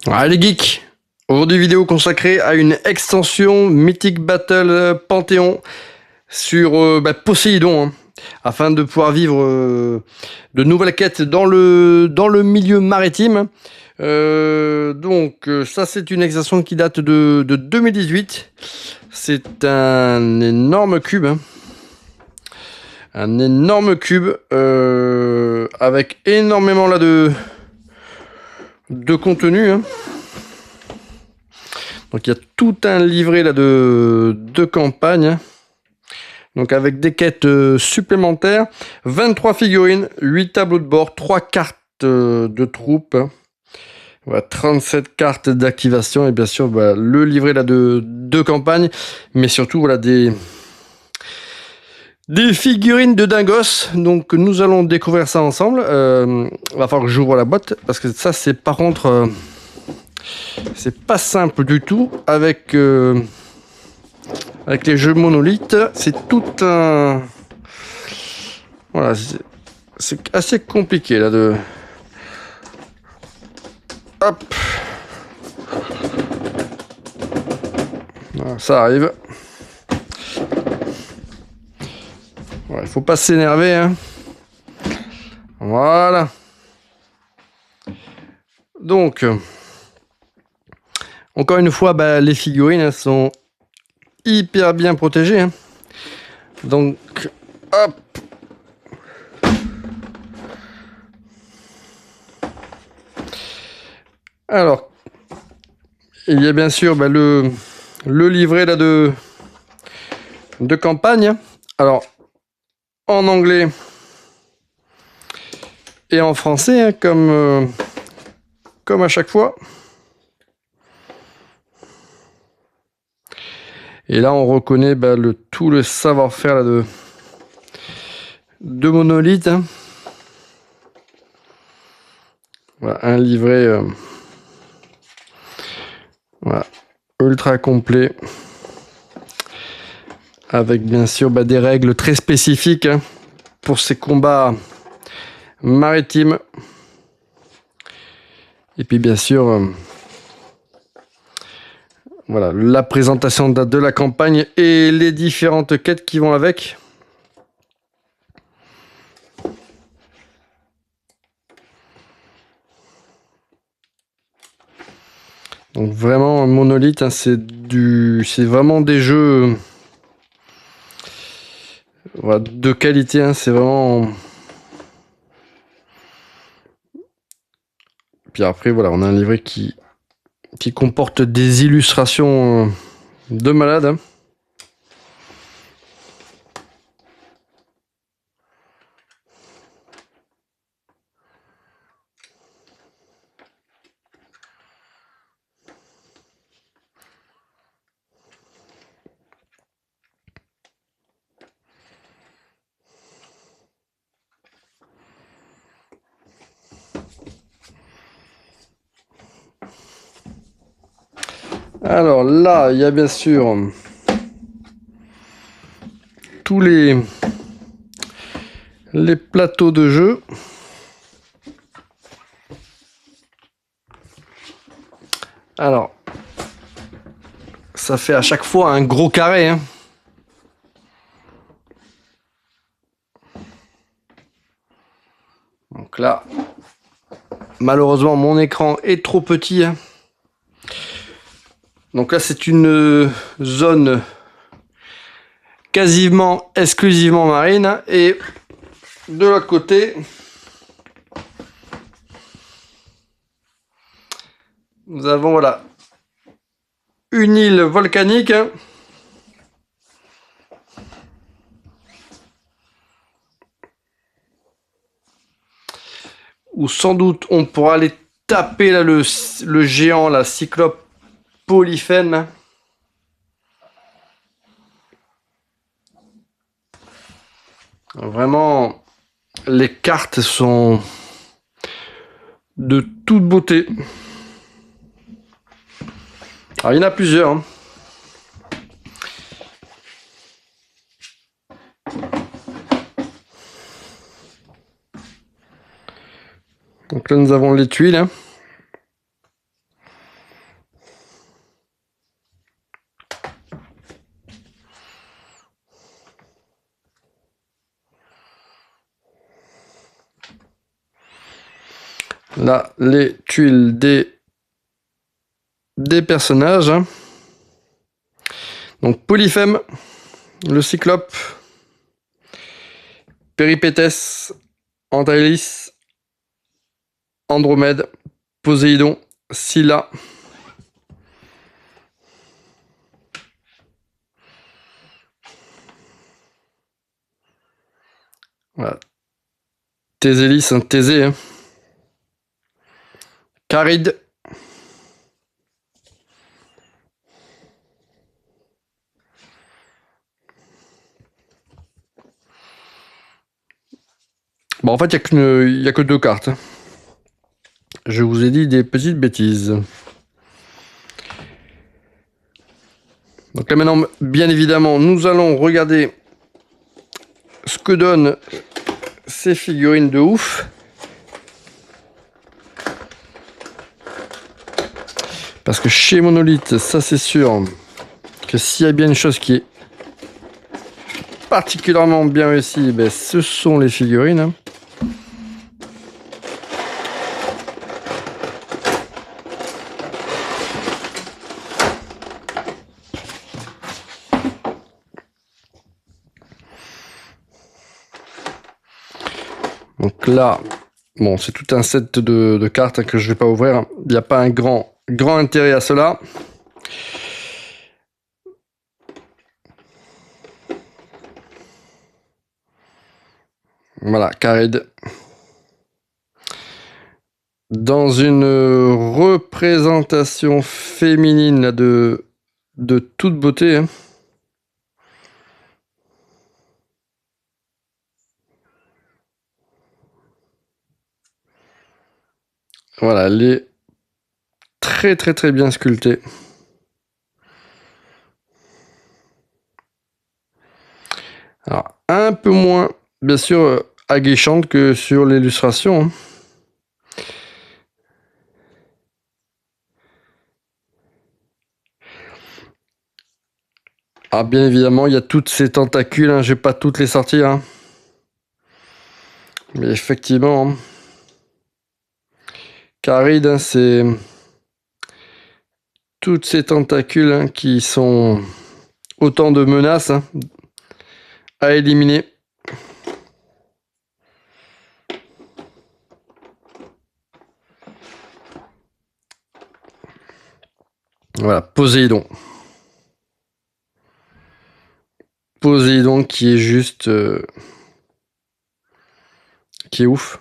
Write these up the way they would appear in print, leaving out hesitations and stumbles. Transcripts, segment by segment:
Allez geeks, aujourd'hui vidéo consacrée à une extension Mythic Battle Panthéon sur Poséidon, hein, afin de pouvoir vivre de nouvelles quêtes dans le milieu maritime. Ça c'est une extension qui date de 2018. C'est un énorme cube, hein. Un énorme cube avec énormément là de contenu, hein. Donc il y a tout un livret là de campagne. Donc avec des quêtes supplémentaires, 23 figurines, 8 tableaux de bord, 3 cartes de troupes, voilà, 37 cartes d'activation et bien sûr le livret là de campagne, mais surtout voilà des figurines de dingos. Donc nous allons découvrir ça ensemble. Va falloir que j'ouvre la boîte parce que ça c'est par contre c'est pas simple du tout avec les jeux monolithes. C'est tout un... Voilà, c'est assez compliqué là de... Hop. Voilà, ça arrive. Il faut pas s'énerver, hein. Voilà. Donc, encore une fois, les figurines elles sont hyper bien protégées, hein. Donc, hop. Alors, il y a bien sûr le livret là de campagne. Alors, en anglais et en français, hein, comme à chaque fois. Et là, on reconnaît tout le savoir-faire là de Monolith, hein. Voilà, un livret voilà, ultra complet. Avec bien sûr des règles très spécifiques, hein, pour ces combats maritimes. Et puis bien sûr, voilà, la présentation de la campagne et les différentes quêtes qui vont avec. Donc vraiment Monolith, hein, c'est vraiment des jeux voilà, de qualité, hein, c'est vraiment. Puis après voilà, on a un livret qui comporte des illustrations de malade, hein. Alors là, il y a bien sûr tous les plateaux de jeu. Alors, ça fait à chaque fois un gros carré, hein. Donc là, malheureusement, mon écran est trop petit, hein. Donc là, c'est une zone quasiment exclusivement marine. Et de l'autre côté, nous avons voilà une île volcanique, hein, où sans doute on pourra aller taper là, le géant, la cyclope Polyphème. Vraiment, les cartes sont de toute beauté. Alors, il y en a plusieurs, hein. Donc là, nous avons les tuiles, hein. Là, les tuiles des personnages. Hein. Donc Polyphème, le Cyclope, Péripétès, Antaelis, Andromède, Poséidon, Scylla. Voilà. Tésélis, hein, Thésée. Hein. Charybde. Bon, en fait, il n'y a que 2 cartes. Hein. Je vous ai dit des petites bêtises. Donc là maintenant, bien évidemment, nous allons regarder ce que donnent ces figurines de ouf. Parce que chez Monolith, ça c'est sûr que s'il y a bien une chose qui est particulièrement bien réussie, ben, ce sont les figurines. Hein. Donc là, bon, c'est tout un set de cartes hein, que je ne vais pas ouvrir. Il n'y a pas un grand intérêt à cela. Voilà, Charybde. Dans une représentation féminine là, de toute beauté. Hein. Voilà, elle est très très très bien sculptée. Alors, un peu moins, bien sûr, aguichante que sur l'illustration. Hein. Ah, bien évidemment, il y a toutes ces tentacules, hein, je vais pas toutes les sortir. Hein. Mais effectivement, Charybde, hein, c'est toutes ces tentacules hein, qui sont autant de menaces hein, à éliminer. Voilà, Poséidon. Poséidon qui est juste... qui est ouf.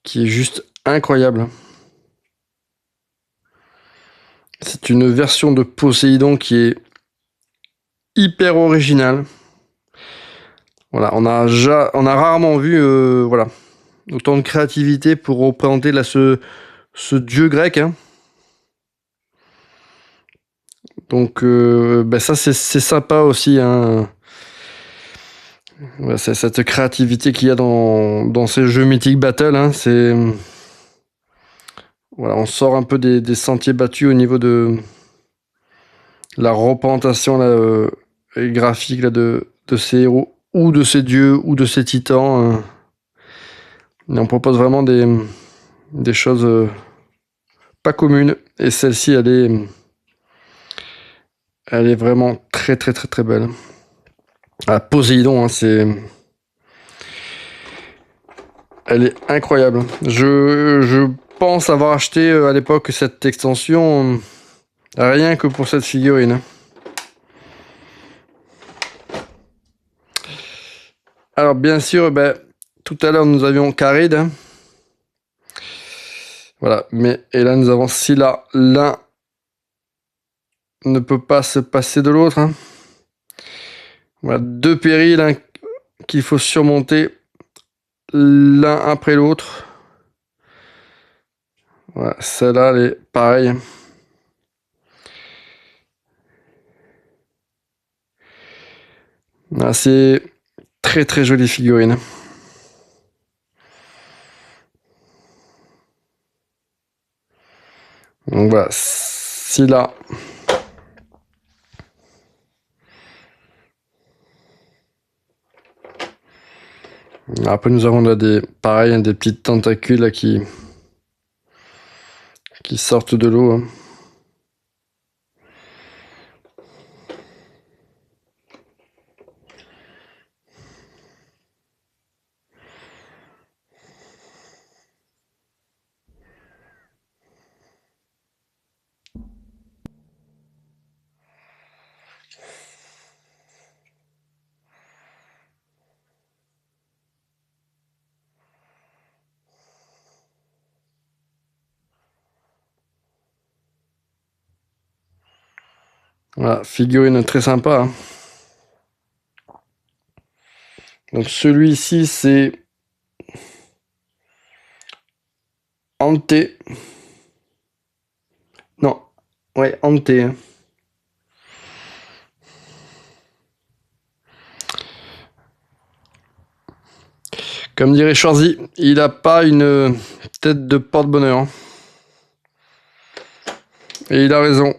Qui est juste incroyable. C'est une version de Poséidon qui est hyper originale. Voilà, on a rarement vu voilà, autant de créativité pour représenter là, ce dieu grec. Hein. Donc ben ça c'est sympa aussi. Hein. Ouais, c'est cette créativité qu'il y a dans ces jeux Mythic Battle. Hein. C'est voilà, on sort un peu des sentiers battus au niveau de la représentation là, graphique là, de ces héros ou de ces dieux ou de ces titans. Et on propose vraiment des choses pas communes. Et celle-ci, elle est vraiment très très très très belle. Ah, Poséidon, hein, elle est incroyable. Je pense avoir acheté à l'époque cette extension rien que pour cette figurine. Alors bien sûr, ben, tout à l'heure nous avions Charybde. Hein. Voilà, et là nous avons Scylla. L'un ne peut pas se passer de l'autre. Hein. Voilà, 2 périls hein, qu'il faut surmonter l'un après l'autre. Voilà, celle-là, elle est pareille. Voilà, c'est très très jolie figurine. Donc voilà, Scylla. Après, nous avons là pareil, hein, des petites tentacules là, qui sortent de l'eau. Hein. Voilà, figurine très sympa. Hein. Donc celui-ci, c'est Ante. Non, ouais, Ante. Hein. Comme dirait Schwarzy, il n'a pas une tête de porte-bonheur. Hein. Et il a raison.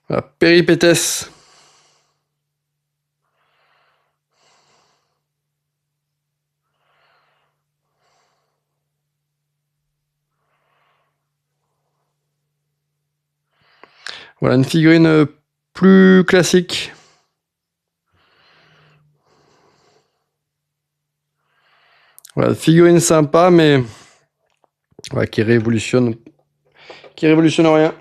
Voilà, Péripétès. Voilà, une figurine plus classique. Voilà, figurine sympa, mais voilà, qui révolutionne rien.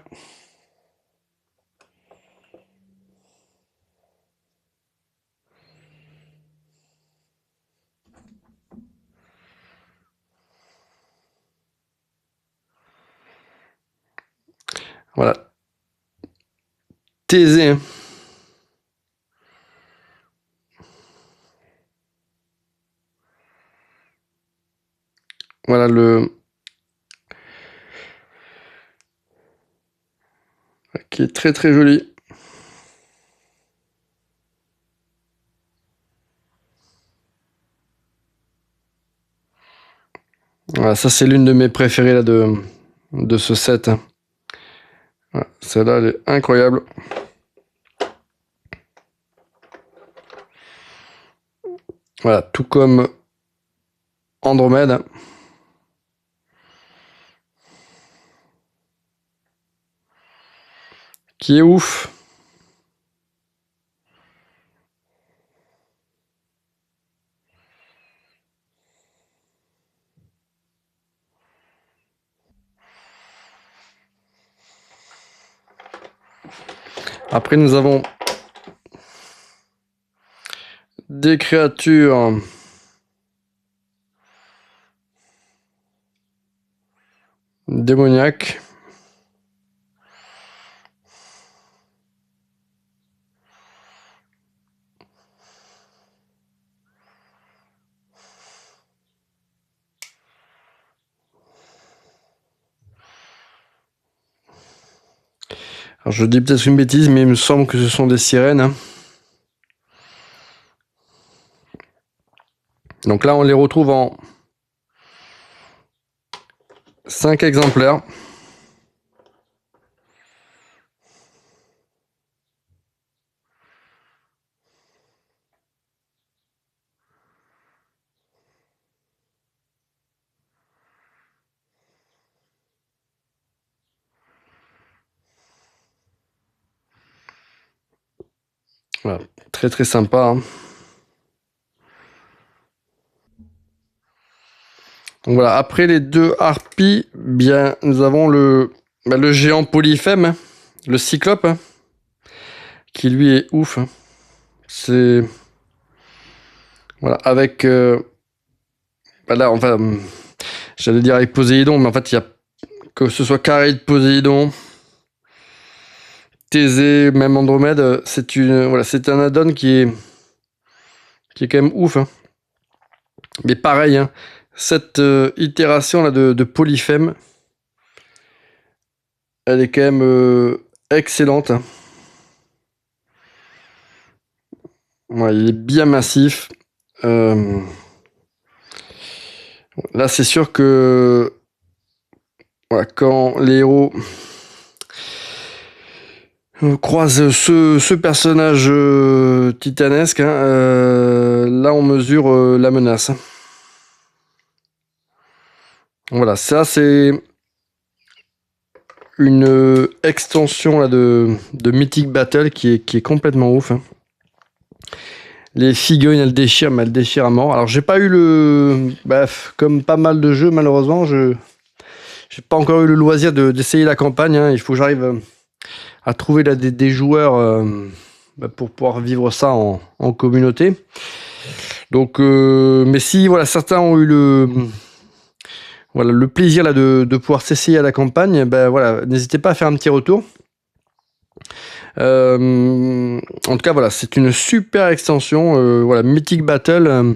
Voilà, Thésée. Hein. Voilà qui est très très joli. Voilà, ça c'est l'une de mes préférées là de ce set. Hein. Voilà, celle-là elle est incroyable. Voilà, tout comme Andromède. Qui est ouf. Après nous avons des créatures démoniaques. Alors je dis peut-être une bêtise, mais il me semble que ce sont des sirènes. Hein. Donc là, on les retrouve en 5 exemplaires. Voilà, très très sympa. Hein. Donc voilà, après les deux harpies, bien nous avons le géant Polyphème, hein, le cyclope, hein, qui lui est ouf. Hein. C'est voilà avec là enfin j'allais dire avec Poséidon, mais en fait il y a que ce soit Charybde, Poséidon, Thésée, même Andromède, c'est un add-on qui est quand même ouf. Hein. Mais pareil, hein, cette itération là de Polyphème, elle est quand même excellente. Hein. Ouais, il est bien massif. Là, c'est sûr que voilà, quand les héros croise ce personnage titanesque, hein, là on mesure la menace. Voilà, ça c'est une extension là, de Mythic Battle qui est complètement ouf. Hein. Les figurines elles déchirent, mais elles déchirent à mort. Alors j'ai pas eu le... Bref, comme pas mal de jeux malheureusement, j'ai pas encore eu le loisir d'essayer la campagne. Hein. Il faut que j'arrive à trouver là, des joueurs pour pouvoir vivre ça en communauté. Donc, mais si voilà, certains ont eu le plaisir là, de pouvoir s'essayer à la campagne, ben, voilà, n'hésitez pas à faire un petit retour. En tout cas, voilà, c'est une super extension. Voilà, Mythic Battle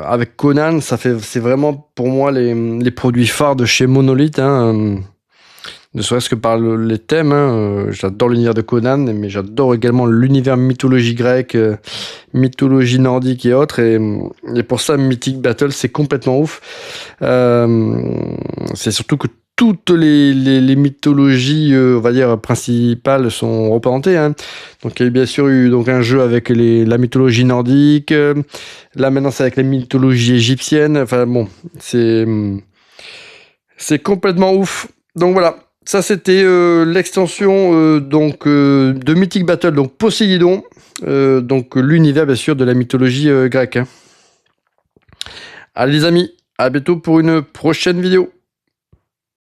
avec Conan, c'est vraiment pour moi les produits phares de chez Monolith. Hein, ne serait-ce que par les thèmes. Hein, j'adore l'univers de Conan, mais j'adore également l'univers mythologie grecque, mythologie nordique et autres. Et pour ça, Mythic Battle, c'est complètement ouf. C'est surtout que toutes les mythologies, on va dire, principales sont représentées. Hein. Donc, il y a bien sûr eu donc, un jeu avec la mythologie nordique. Là, maintenant, c'est avec la mythologie égyptienne. Enfin, bon, c'est complètement ouf. Donc, voilà. Ça, c'était l'extension de Mythic Battle, donc Poséidon. Donc, l'univers, bien sûr, de la mythologie grecque. Hein. Allez, les amis, à bientôt pour une prochaine vidéo.